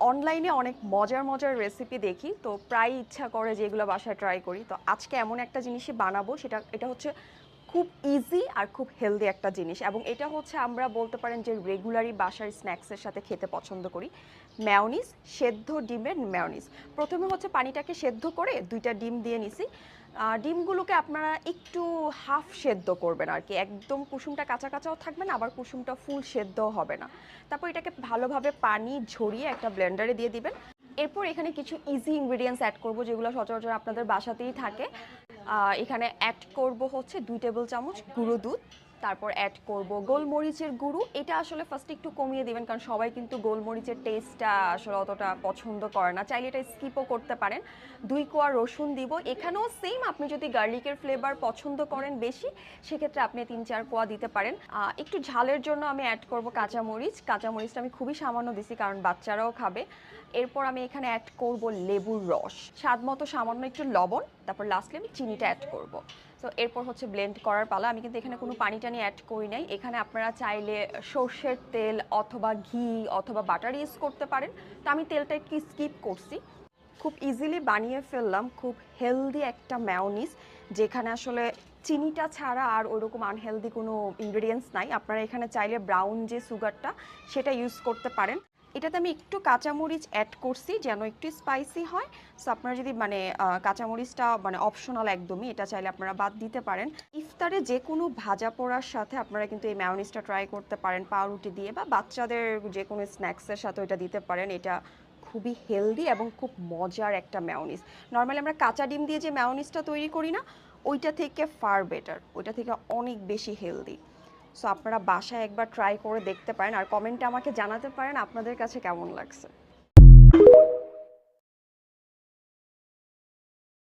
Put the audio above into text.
অনলাইনে অনেক মজার মজার রেসিপি দেখি, তো প্রায় ইচ্ছা করে যে এগুলো বাসায় ট্রাই করি। তো আজকে এমন একটা জিনিসই বানাবো, এটা হচ্ছে খুব ইজি আর খুব হেলদি একটা জিনিস, এবং এটা হচ্ছে আমরা বলতে পারেন যে রেগুলারই বাসার স্ন্যাক্সের সাথে খেতে পছন্দ করি। মেয়োনিজ, সেদ্ধ ডিমের মেয়োনিজ। প্রথমে হচ্ছে পানিটাকে সেদ্ধ করে 2টা ডিম দিয়ে নিছি। ডিমগুলোকে আপনারা একটু হাফ সেদ্ধ করবেন আর কি, একদম কুসুমটা কাঁচা কাঁচাও থাকবে না, আবার কুসুমটা ফুল সেদ্ধও হবে না। তারপর এটাকে ভালোভাবে পানি ঝরিয়ে একটা ব্লেন্ডারে দিয়ে দিবেন। এরপর এখানে কিছু ইজি ইনগ্রিডিয়েন্টস অ্যাড করব, যেগুলো সচরাচর আপনাদের বাসাতেই থাকে। এখানে অ্যাড করব হচ্ছে 2 টেবিল চামচ গুঁড়ো দুধ। তারপর অ্যাড করব গোলমরিচের গুঁড়ো। এটা আসলে ফার্স্টে একটু কমিয়ে দিবেন, কারণ সবাই কিন্তু গোলমরিচের টেস্টটা আসলে অতটা পছন্দ করে না, চাইলে এটা স্কিপও করতে পারেন। 2 কোয়া রসুন দিব। এখানেও সেম, আপনি যদি গার্লিকের ফ্লেভার পছন্দ করেন বেশি, সেক্ষেত্রে আপনি 3-4 কোয়া দিতে পারেন। একটু ঝালের জন্য আমি অ্যাড করব কাঁচামরিচ। কাঁচামরিচটা আমি খুবই সামান্য দিছি, কারণ বাচ্চারাও খাবে। এরপর আমি এখানে অ্যাড করব লেবুর রস, স্বাদ মতো সামান্য একটু লবণ, তারপর লাস্টলি আমি চিনিটা অ্যাড করব। তো এরপর হচ্ছে ব্লেন্ড করার পালা। আমি কিন্তু এখানে কোনো পানি টানি অ্যাড করি নাই। এখানে আপনারা চাইলে সর্ষের তেল অথবা ঘি অথবা বাটার ইউজ করতে পারেন, তো আমি তেলটা একটু স্কিপ করছি। খুব ইজিলি বানিয়ে ফেললাম খুব হেলদি একটা মেয়োনিজ, যেখানে আসলে চিনিটা ছাড়া আর ওইরকম আনহেলদি কোনো ইনগ্রেডিয়েন্টস নাই। আপনারা এখানে চাইলে ব্রাউন যে সুগারটা, সেটা ইউজ করতে পারেন। এটাতে আমি একটু কাঁচামরিচ অ্যাড করছি যেন একটু স্পাইসি হয়। সো আপনারা যদি কাঁচামরিচটা অপশনাল একদমই, এটা চাইলে আপনারা বাদ দিতে পারেন। ইফতারে যে কোনো ভাজা পোড়ার সাথে আপনারা কিন্তু এই মেয়োনিজটা ট্রাই করতে পারেন, পাউরুটি দিয়ে, বা বাচ্চাদের যে কোনো স্ন্যাক্সের সাথে ওইটা দিতে পারেন। এটা খুবই হেলদি এবং খুব মজার একটা মেয়োনিজ। নর্মালি আমরা কাঁচা ডিম দিয়ে যে মেয়োনিজটা তৈরি করি না, ওইটা থেকে ফার বেটার, ওইটা থেকে অনেক বেশি হেলদি। সো আপনারা বাসায় একবার ট্রাই করে দেখতে পারেন, আর কমেন্টে আমাকে জানাতে পারেন আপনাদের কাছে কেমন লাগছে।